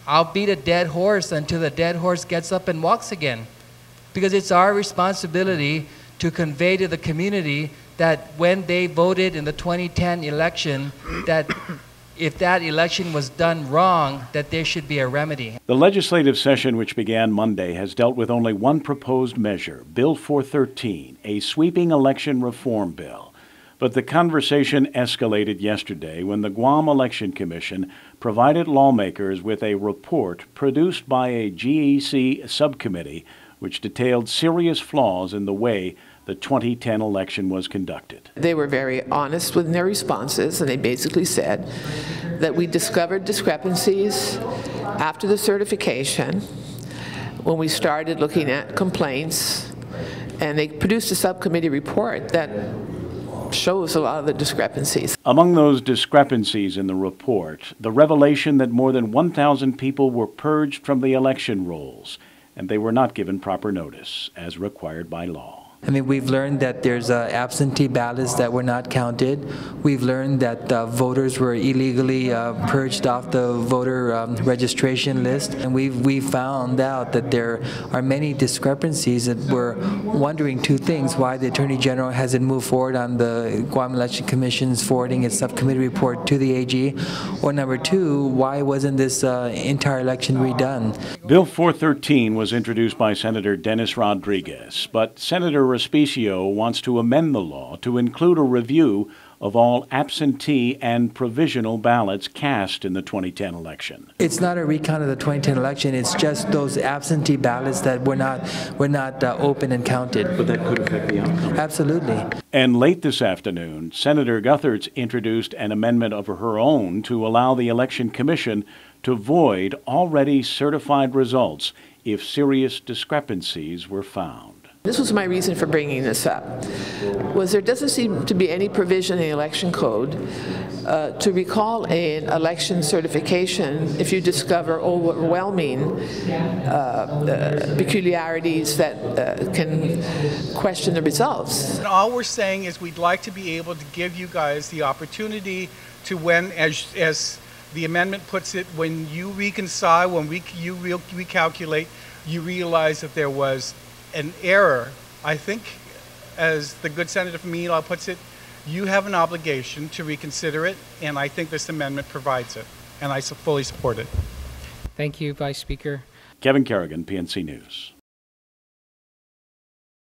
I'll beat a dead horse until the dead horse gets up and walks again. Because it's our responsibility to convey to the community that when they voted in the 2010 election, that if that election was done wrong, that there should be a remedy. The legislative session, which began Monday, has dealt with only one proposed measure, Bill 413, a sweeping election reform bill. But the conversation escalated yesterday when the Guam Election Commission provided lawmakers with a report produced by a GEC subcommittee which detailed serious flaws in the way the 2010 election was conducted. They were very honest with their responses, and they basically said that we discovered discrepancies after the certification when we started looking at complaints, and they produced a subcommittee report that shows a lot of the discrepancies. Among those discrepancies in the report, the revelation that more than 1,000 people were purged from the election rolls, and they were not given proper notice, as required by law. I mean, we've learned that there's absentee ballots that were not counted. We've learned that voters were illegally purged off the voter registration list. And we've found out that there are many discrepancies, that we're wondering two things: why the Attorney General hasn't moved forward on the Guam Election Commission's forwarding its subcommittee report to the AG, or number two, why wasn't this entire election redone? Bill 413 was introduced by Senator Dennis Rodriguez, but Senator Respicio wants to amend the law to include a review of all absentee and provisional ballots cast in the 2010 election. It's not a recount of the 2010 election, it's just those absentee ballots that were not open and counted. But that could affect the outcome. Absolutely. And late this afternoon, Senator Guthertz introduced an amendment of her own to allow the Election Commission to void already certified results if serious discrepancies were found. This was my reason for bringing this up, was there doesn't seem to be any provision in the election code to recall an election certification if you discover overwhelming peculiarities that can question the results. And all we're saying is we'd like to be able to give you guys the opportunity to, when, as the amendment puts it, when you reconcile, when you recalculate, you realize that there was an error. I think, as the good Senator from Meelaw puts it, you have an obligation to reconsider it, and I think this amendment provides it, and I fully support it. Thank you, Vice Speaker. Kevin Kerrigan, PNC News.